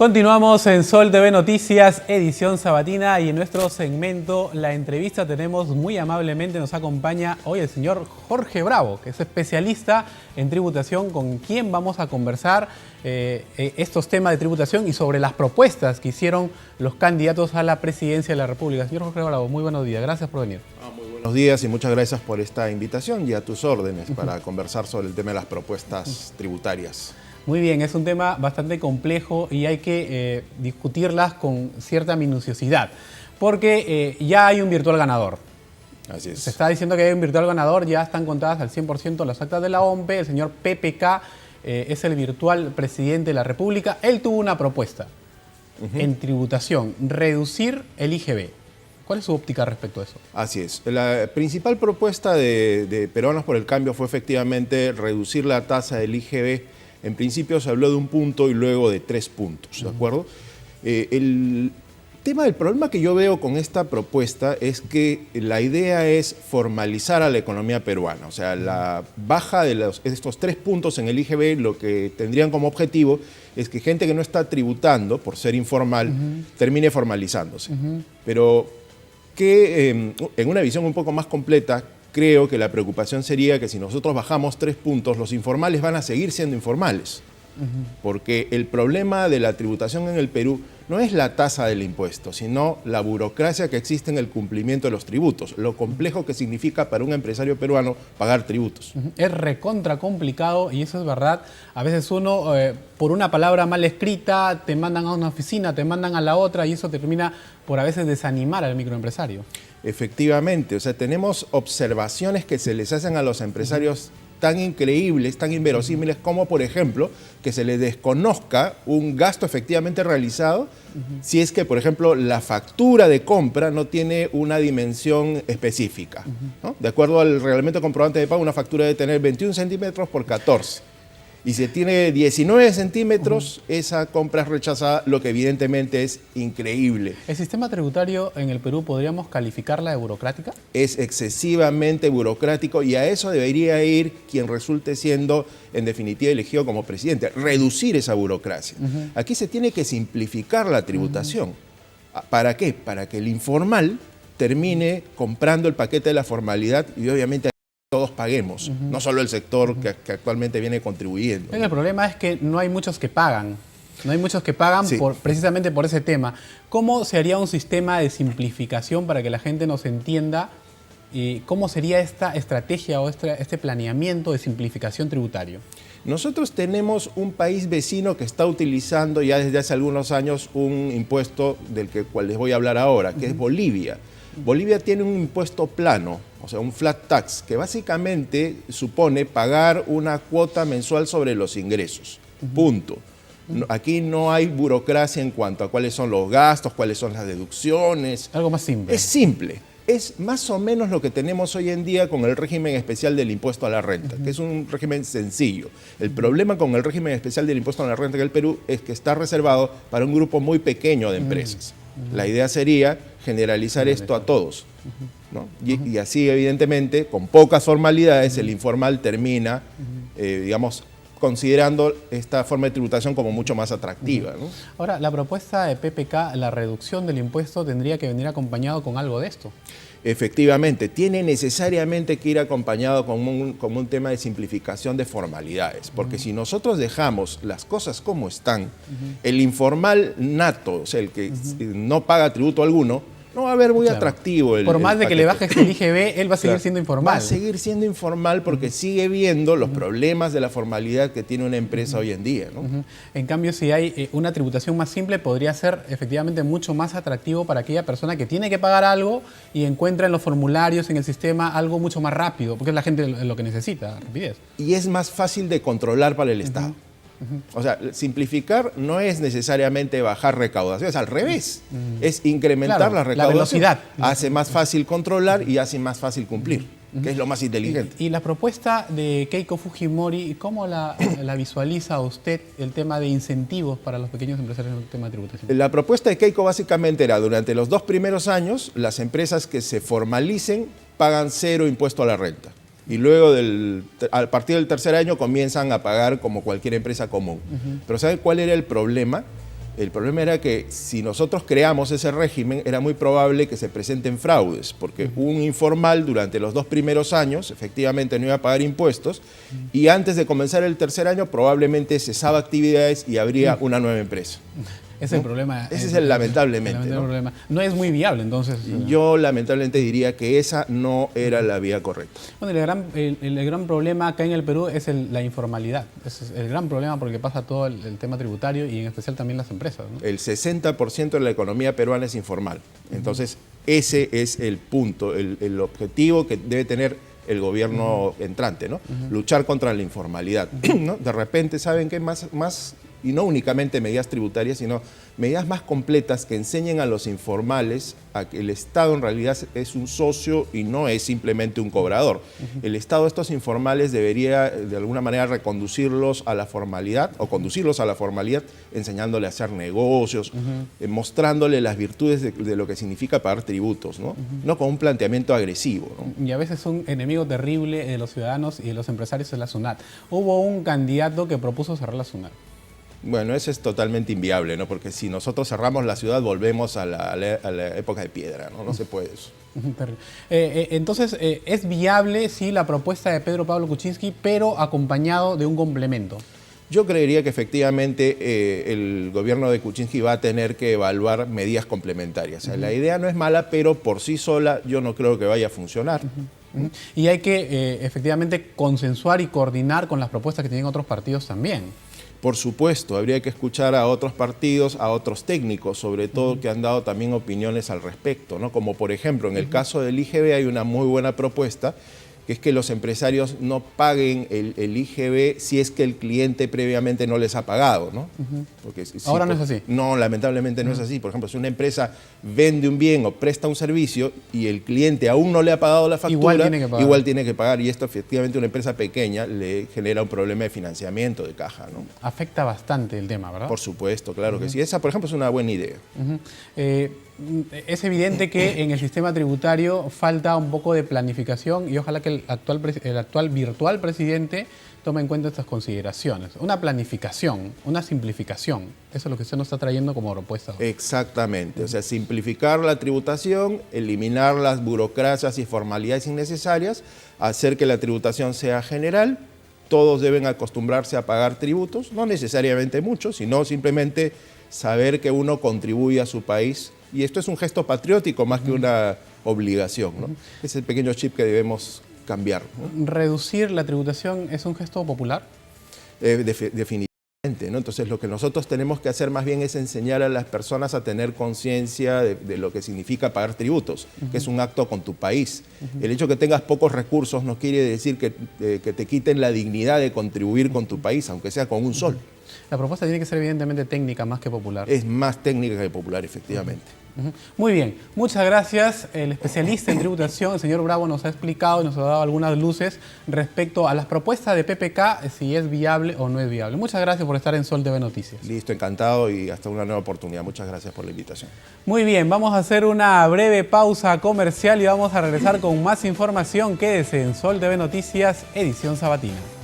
Continuamos en Sol TV Noticias, edición sabatina, y en nuestro segmento La Entrevista tenemos muy amablemente, nos acompaña hoy el señor Jorge Bravo, que es especialista en tributación, con quien vamos a conversar estos temas de tributación y sobre las propuestas que hicieron los candidatos a la presidencia de la República. Señor Jorge Bravo, muy buenos días, gracias por venir. Muy buenos días y muchas gracias por esta invitación y a tus órdenes para conversar sobre el tema de las propuestas tributarias. Muy bien, es un tema bastante complejo y hay que discutirlas con cierta minuciosidad, porque ya hay un virtual ganador. Así es. Se está diciendo que hay un virtual ganador, ya están contadas al 100% las actas de la OMPE, el señor PPK es el virtual presidente de la República. Él tuvo una propuesta en tributación, reducir el IGB. ¿Cuál es su óptica respecto a eso? Así es. La principal propuesta de Peruanos por el Cambio fue efectivamente reducir la tasa del IGB. En principio se habló de 1 punto y luego de 3 puntos, ¿de acuerdo? El problema que yo veo con esta propuesta es que la idea es formalizar a la economía peruana. O sea, la baja de estos 3 puntos en el IGB, lo que tendrían como objetivo es que gente que no está tributando por ser informal termine formalizándose. Pero que en una visión un poco más completa, creo que la preocupación sería que si nosotros bajamos 3 puntos, los informales van a seguir siendo informales. Porque el problema de la tributación en el Perú no es la tasa del impuesto, sino la burocracia que existe en el cumplimiento de los tributos, lo complejo que significa para un empresario peruano pagar tributos. Es recontra complicado y eso es verdad. A veces uno, por una palabra mal escrita, te mandan a una oficina, te mandan a la otra y eso termina por a veces desanimar al microempresario. Efectivamente, o sea, tenemos observaciones que se les hacen a los empresarios tan increíbles, tan inverosímiles, como por ejemplo, que se les desconozca un gasto efectivamente realizado si es que, por ejemplo, la factura de compra no tiene una dimensión específica, ¿no? De acuerdo al reglamento de comprobante de pago, una factura debe tener 21 centímetros por 14. Y si tiene 19 centímetros, esa compra es rechazada, lo que evidentemente es increíble. ¿El sistema tributario en el Perú podríamos calificarla de burocrática? Es excesivamente burocrático y a eso debería ir quien resulte siendo, en definitiva, elegido como presidente. Reducir esa burocracia. Aquí se tiene que simplificar la tributación. ¿Para qué? Para que el informal termine comprando el paquete de la formalidad y obviamente todos paguemos, no solo el sector que actualmente viene contribuyendo. El problema es que no hay muchos que pagan. No hay muchos que pagan precisamente por ese tema. ¿Cómo se haría un sistema de simplificación para que la gente nos entienda? ¿Y cómo sería esta estrategia o este planeamiento de simplificación tributario? Nosotros tenemos un país vecino que está utilizando ya desde hace algunos años un impuesto del cual les voy a hablar ahora, que es Bolivia. Bolivia tiene un impuesto plano, o sea, un flat tax, que básicamente supone pagar una cuota mensual sobre los ingresos. Punto. Aquí no hay burocracia en cuanto a cuáles son los gastos, cuáles son las deducciones. Algo más simple. Es simple. Es más o menos lo que tenemos hoy en día con el régimen especial del impuesto a la renta, que es un régimen sencillo. El problema con el régimen especial del impuesto a la renta en el Perú es que está reservado para un grupo muy pequeño de empresas. La idea sería generalizar esto a todos, ¿no? Y así, evidentemente, con pocas formalidades, el informal termina, digamos, considerando esta forma de tributación como mucho más atractiva, ¿no? Ahora, la propuesta de PPK, la reducción del impuesto, tendría que venir acompañado con algo de esto. Efectivamente, tiene necesariamente que ir acompañado con un tema de simplificación de formalidades, porque si nosotros dejamos las cosas como están, el informal nato, o sea, el que no paga tributo alguno, no va a ver muy atractivo Por más de que le bajes el IGB, él va a seguir siendo informal. Va a seguir siendo informal porque sigue viendo los problemas de la formalidad que tiene una empresa hoy en día, ¿no? En cambio, si hay una tributación más simple, podría ser efectivamente mucho más atractivo para aquella persona que tiene que pagar algo y encuentra en los formularios, en el sistema, algo mucho más rápido, porque es la gente lo que necesita, rapidez. Y es más fácil de controlar para el Estado. O sea, simplificar no es necesariamente bajar recaudación, es al revés. Es incrementar la recaudación. La velocidad. Hace más fácil controlar y hace más fácil cumplir, que es lo más inteligente. Y la propuesta de Keiko Fujimori, ¿cómo la visualiza usted el tema de incentivos para los pequeños empresarios en el tema de tributación? La propuesta de Keiko básicamente era, durante los 2 primeros años, las empresas que se formalicen pagan 0 impuesto a la renta. Y luego, a partir del 3er año, comienzan a pagar como cualquier empresa común. Pero ¿sabe cuál era el problema? El problema era que si nosotros creamos ese régimen, era muy probable que se presenten fraudes, porque un informal durante los 2 primeros años efectivamente no iba a pagar impuestos y antes de comenzar el tercer año probablemente cesaba actividades y habría una nueva empresa. Ese es el problema. Ese es el lamentablemente. ¿no? Problema. No es muy viable, entonces. Yo lamentablemente diría que esa no era la vía correcta. Bueno, el gran problema acá en el Perú es la informalidad. Ese es el gran problema porque pasa todo el tema tributario y en especial también las empresas, ¿no? El 60% de la economía peruana es informal. Entonces, ese es el punto, el objetivo que debe tener el gobierno entrante, ¿no? Luchar contra la informalidad, ¿no? De repente, ¿saben qué? Más y no únicamente medidas tributarias, sino medidas más completas que enseñen a los informales a que el Estado en realidad es un socio y no es simplemente un cobrador. El Estado, estos informales, debería de alguna manera reconducirlos a la formalidad o conducirlos a la formalidad, enseñándole a hacer negocios, mostrándole las virtudes de lo que significa pagar tributos, ¿no? No con un planteamiento agresivo, ¿no? Y a veces un enemigo terrible de los ciudadanos y de los empresarios es la SUNAT. Hubo un candidato que propuso cerrar la SUNAT. Bueno, eso es totalmente inviable, ¿no? Porque si nosotros cerramos la ciudad, volvemos a la época de piedra, ¿no? No se puede eso. Entonces, ¿es viable, sí, la propuesta de Pedro Pablo Kuczynski, pero acompañado de un complemento? Yo creería que efectivamente el gobierno de Kuczynski va a tener que evaluar medidas complementarias. O sea, la idea no es mala, pero por sí sola yo no creo que vaya a funcionar. Y hay que efectivamente consensuar y coordinar con las propuestas que tienen otros partidos también. Por supuesto, habría que escuchar a otros partidos, a otros técnicos, sobre todo que han dado también opiniones al respecto, ¿no? Como por ejemplo, en el caso del IGB hay una muy buena propuesta, que es que los empresarios no paguen el IGB si es que el cliente previamente no les ha pagado, ¿no? Porque ahora no es así. No, lamentablemente no es así. Por ejemplo, si una empresa vende un bien o presta un servicio y el cliente aún no le ha pagado la factura, igual tiene que pagar. Y esto efectivamente a una empresa pequeña le genera un problema de financiamiento de caja, ¿no? Afecta bastante el tema, ¿verdad? Por supuesto, claro que sí. Esa, por ejemplo, es una buena idea. Es evidente que en el sistema tributario falta un poco de planificación y ojalá que el actual virtual presidente tome en cuenta estas consideraciones. Una planificación, una simplificación. Eso es lo que usted nos está trayendo como propuesta. Exactamente. O sea, simplificar la tributación, eliminar las burocracias y formalidades innecesarias, hacer que la tributación sea general. Todos deben acostumbrarse a pagar tributos, no necesariamente muchos, sino simplemente saber que uno contribuye a su país. Y esto es un gesto patriótico más que una obligación, ¿no? Es el pequeño chip que debemos cambiar, ¿no? ¿Reducir la tributación es un gesto popular? Definitivamente, ¿no? Entonces lo que nosotros tenemos que hacer más bien es enseñar a las personas a tener conciencia de lo que significa pagar tributos, que es un acto con tu país. El hecho de que tengas pocos recursos no quiere decir que te quiten la dignidad de contribuir con tu país, aunque sea con un sol. La propuesta tiene que ser evidentemente técnica más que popular. Es más técnica que popular, efectivamente. Muy bien, muchas gracias. El especialista en tributación, el señor Bravo, nos ha explicado y nos ha dado algunas luces respecto a las propuestas de PPK, si es viable o no es viable. Muchas gracias por estar en Sol TV Noticias. Listo, encantado y hasta una nueva oportunidad. Muchas gracias por la invitación. Muy bien, vamos a hacer una breve pausa comercial y vamos a regresar con más información. Quédese en Sol TV Noticias, edición sabatina.